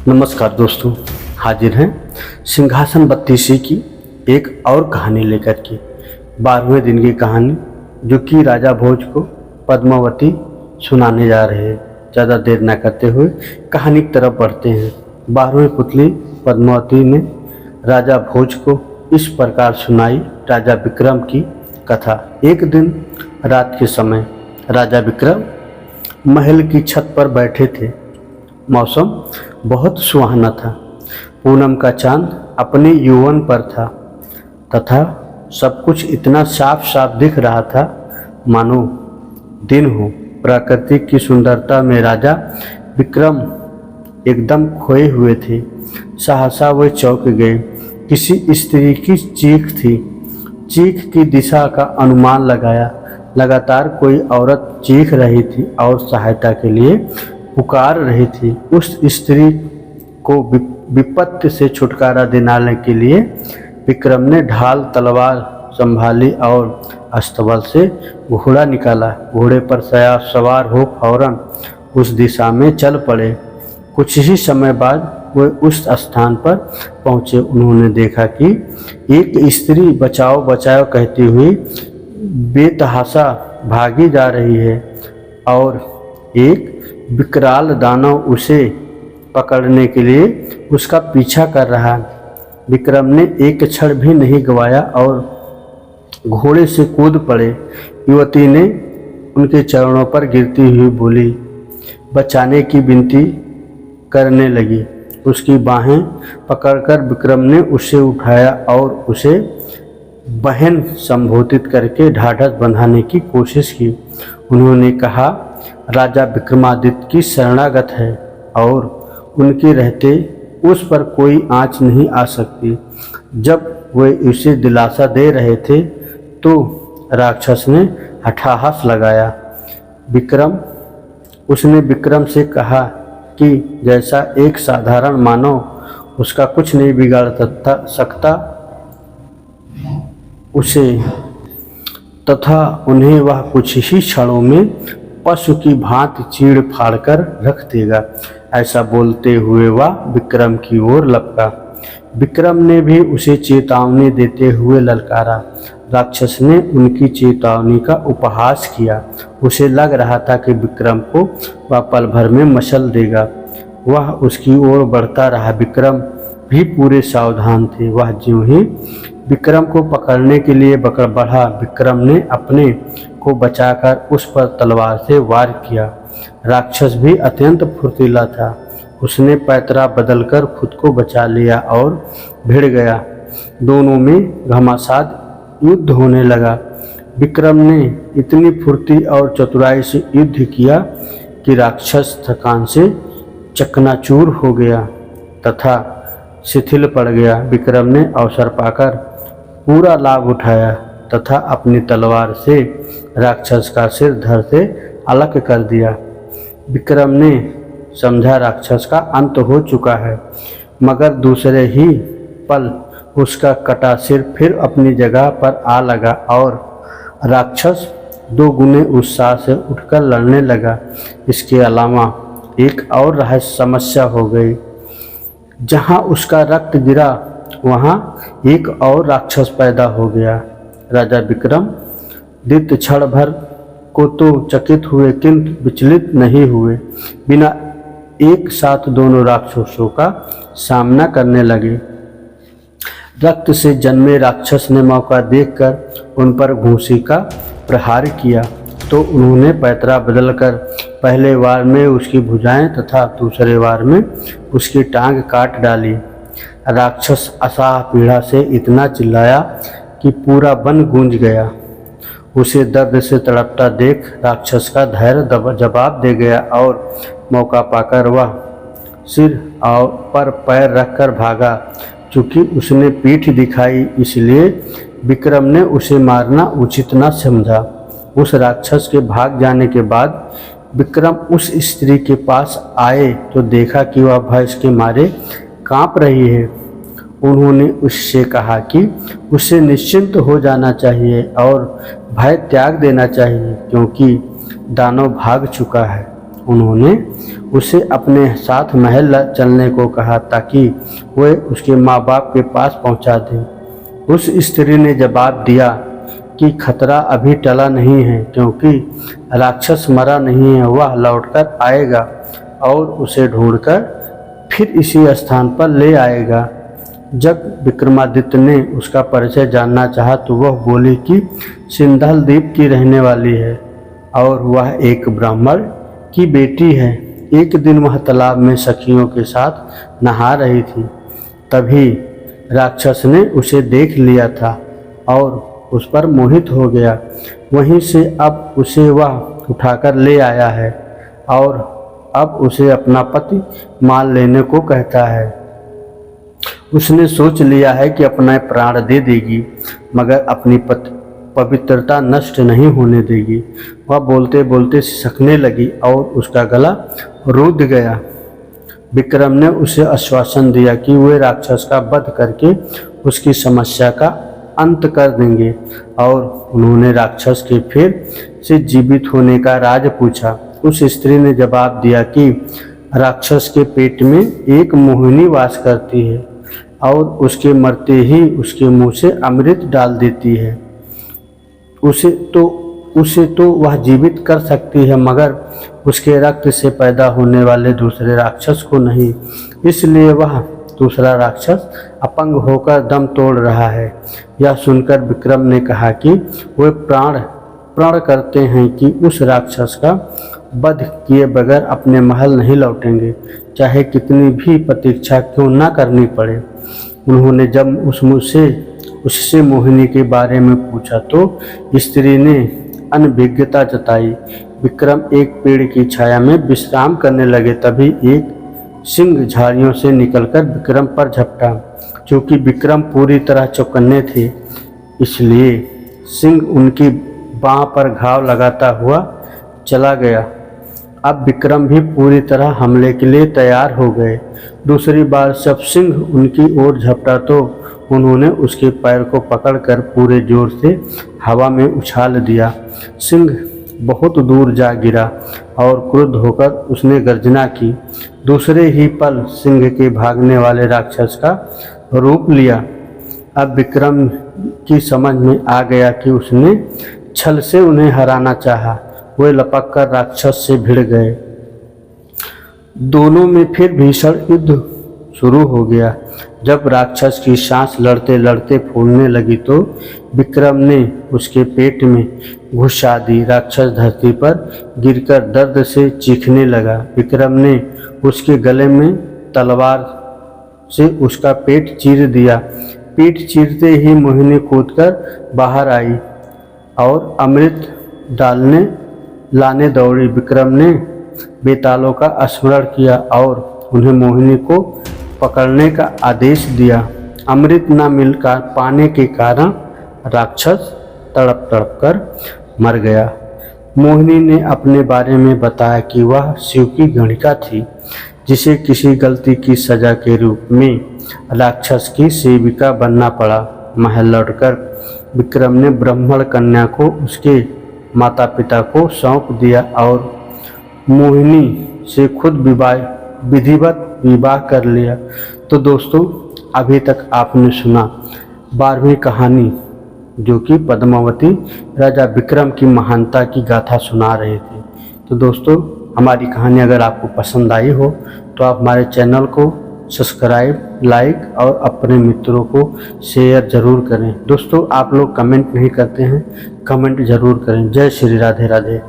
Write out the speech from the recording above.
नमस्कार दोस्तों, हाजिर हैं सिंहासन बत्तीसी की एक और कहानी लेकर के। 12वें दिन की कहानी जो कि राजा भोज को पद्मावती सुनाने जा रहे हैं। ज़्यादा देर न करते हुए कहानी की तरफ बढ़ते हैं। 12वीं पुतली पद्मावती ने राजा भोज को इस प्रकार सुनाई राजा विक्रम की कथा। एक दिन रात के समय राजा विक्रम महल की छत पर बैठे थे। मौसम बहुत सुहाना था। पूनम का चांद अपने यौवन पर था तथा सब कुछ इतना साफ साफ दिख रहा था मानो दिन हो। प्रकृति की सुंदरता में राजा विक्रम एकदम खोए हुए थे। सहसा वे चौंक गए। किसी स्त्री की चीख थी। चीख की दिशा का अनुमान लगाया। लगातार कोई औरत चीख रही थी और सहायता के लिए पुकार रही थी। उस स्त्री को विपत्ति से छुटकारा दिलाने के लिए विक्रम ने ढाल तलवार संभाली और अस्तबल से घोड़ा निकाला। घोड़े पर सवार हो फौरन उस दिशा में चल पड़े। कुछ ही समय बाद वे उस स्थान पर पहुँचे। उन्होंने देखा कि एक स्त्री बचाओ बचाओ कहती हुई बेतहाशा भागी जा रही है और एक विकराल दानव उसे पकड़ने के लिए उसका पीछा कर रहा। विक्रम ने एक क्षण भी नहीं गवाया और घोड़े से कूद पड़े। युवती ने उनके चरणों पर गिरती हुई बोली, बचाने की विनती करने लगी। उसकी बाहें पकड़कर विक्रम ने उसे उठाया और उसे बहन संबोधित करके ढाढ़स बंधाने की कोशिश की। उन्होंने कहा, राजा विक्रमादित्य की शरणागत है और उनके रहते उस पर कोई आँच नहीं आ सकती। जब वे उसे दिलासा दे रहे थे तो राक्षस ने हठाहस लगाया। उसने विक्रम से कहा कि जैसा एक साधारण मानव उसका कुछ नहीं बिगाड़ सकता उसे तथा उन्हें वह कुछ ही क्षणों में पशु की भांति चीड़ फाड़ कर रख देगा। ऐसा बोलते हुए वह विक्रम की ओर लपका। विक्रम ने भी उसे चेतावनी देते हुए ललकारा। राक्षस ने उनकी चेतावनी का उपहास किया। उसे लग रहा था कि विक्रम को वह पल भर में मसल देगा। वह उसकी ओर बढ़ता रहा। विक्रम भी पूरे सावधान थे। वह ज्यों ही विक्रम को पकड़ने के लिए बढ़ा, विक्रम ने अपने को बचाकर उस पर तलवार से वार किया। राक्षस भी अत्यंत फुर्तीला था। उसने पैतरा बदलकर खुद को बचा लिया और भिड़ गया। दोनों में घमासान युद्ध होने लगा। विक्रम ने इतनी फुर्ती और चतुराई से युद्ध किया कि राक्षस थकान से चकनाचूर हो गया तथा शिथिल पड़ गया। विक्रम ने अवसर पाकर पूरा लाभ उठाया तथा अपनी तलवार से राक्षस का सिर धड़ से अलग कर दिया। विक्रम ने समझा राक्षस का अंत हो चुका है, मगर दूसरे ही पल उसका कटा सिर फिर अपनी जगह पर आ लगा और राक्षस दो गुने उत्साह से उठकर लड़ने लगा। इसके अलावा एक और रहस्य समस्या हो गई। जहाँ उसका रक्त गिरा वहाँ एक और राक्षस पैदा हो गया। राजा विक्रम द्वित क्षण भर को तो चकित हुए किंतु विचलित नहीं हुए। बिना एक साथ दोनों राक्षसों का सामना करने लगे। रक्त से जन्मे राक्षस ने मौका देखकर उन पर घूंसी का प्रहार किया तो उन्होंने पैतरा बदलकर पहले वार में उसकी भुजाएं तथा दूसरे वार में उसकी टांग काट डाली। राक्षस असाह पीड़ा से इतना चिल्लाया कि पूरा वन गूंज गया। उसे दर्द से तड़पता देख राक्षस का धैर्य जवाब दे गया और मौका पाकर वह सिर पर पैर रखकर भागा। चूँकि उसने पीठ दिखाई इसलिए विक्रम ने उसे मारना उचित न समझा। उस राक्षस के भाग जाने के बाद विक्रम उस स्त्री के पास आए तो देखा कि वह भय के मारे कांप रही है। उन्होंने उससे कहा कि उसे निश्चिंत हो जाना चाहिए और भय त्याग देना चाहिए क्योंकि दानव भाग चुका है। उन्होंने उसे अपने साथ महल चलने को कहा ताकि वह उसके माँ बाप के पास पहुंचा दे। उस स्त्री ने जवाब दिया कि खतरा अभी टला नहीं है, क्योंकि राक्षस मरा नहीं है, वह लौटकर आएगा और उसे ढूंढकर फिर इसी स्थान पर ले आएगा। जब विक्रमादित्य ने उसका परिचय जानना चाहा तो वह बोली कि सिंधल द्वीप की रहने वाली है और वह एक ब्राह्मण की बेटी है। एक दिन वह तालाब में सखियों के साथ नहा रही थी, तभी राक्षस ने उसे देख लिया था और उस पर मोहित हो गया। वहीं से अब उसे वह उठाकर ले आया है और अब उसे अपना पति मान लेने को कहता है। उसने सोच लिया है कि अपना प्राण दे देगी, मगर अपनी पवित्रता नष्ट नहीं होने देगी। वह बोलते बोलते सिसकने लगी और उसका गला रूंध गया। विक्रम ने उसे आश्वासन दिया कि वे राक्षस का वध करके उसकी समस्या का अंत कर देंगे, और उन्होंने राक्षस के फिर से जीवित होने का राज पूछा। उस स्त्री ने जवाब दिया कि राक्षस के पेट में एक मोहिनी वास करती है और उसके मरते ही उसके मुंह से अमृत डाल देती है। उसे तो वह जीवित कर सकती है, मगर उसके रक्त से पैदा होने वाले दूसरे राक्षस को नहीं। इसलिए वह दूसरा राक्षस अपंग होकर दम तोड़ रहा है। यह सुनकर विक्रम ने कहा कि वे प्रण करते हैं कि उस राक्षस का वध किए बगैर अपने महल नहीं लौटेंगे, चाहे कितनी भी प्रतीक्षा क्यों न करनी पड़े। उन्होंने जब उससे मोहिनी के बारे में पूछा तो स्त्री ने अनभिज्ञता जताई। विक्रम एक पेड़ की छाया में विश्राम करने लगे, तभी एक सिंह झाड़ियों से निकलकर विक्रम पर झपटा। चूँकि विक्रम पूरी तरह चौकन्ने थे, इसलिए सिंह उनकी बाँह पर घाव लगाता हुआ चला गया। अब विक्रम भी पूरी तरह हमले के लिए तैयार हो गए। दूसरी बार जब सिंह उनकी ओर झपटा तो उन्होंने उसके पैर को पकड़कर पूरे जोर से हवा में उछाल दिया। सिंह बहुत दूर जा गिरा और क्रुद्ध होकर उसने गर्जना की। दूसरे ही पल सिंह के भागने वाले राक्षस का रूप लिया। अब विक्रम की समझ में आ गया कि उसने छल से उन्हें हराना चाहा। वे लपक कर राक्षस से भिड़ गए। दोनों में फिर भीषण युद्ध शुरू हो गया। जब राक्षस की सांस लड़ते लड़ते फूलने लगी तो विक्रम ने उसके पेट में घुसा दी। राक्षस धरती पर गिरकर दर्द से चीखने लगा। विक्रम ने उसके गले में तलवार से उसका पेट चीर दिया। पेट चीरते ही मोहिनी कूदकर बाहर आई और अमृत लाने दौड़ी। विक्रम ने बेतालों का स्मरण किया और उन्हें मोहिनी को पकड़ने का आदेश दिया। अमृत न मिल पाने के कारण राक्षस तड़प तड़प कर मर गया। मोहिनी ने अपने बारे में बताया कि वह शिव की गणिका थी, जिसे किसी गलती की सजा के रूप में राक्षस की सेविका बनना पड़ा। महल लौटकर विक्रम ने ब्राह्मण कन्या को उसके माता पिता को सौंप दिया और मोहिनी से खुद विधिवत विवाह कर लिया। तो दोस्तों, अभी तक आपने सुना 12वीं कहानी, जो कि पद्मावती राजा विक्रम की महानता की गाथा सुना रहे थे। तो दोस्तों, हमारी कहानी अगर आपको पसंद आई हो तो आप हमारे चैनल को सब्सक्राइब, लाइक और अपने मित्रों को शेयर ज़रूर करें। दोस्तों, आप लोग कमेंट नहीं करते हैं, कमेंट ज़रूर करें। जय श्री राधे राधे।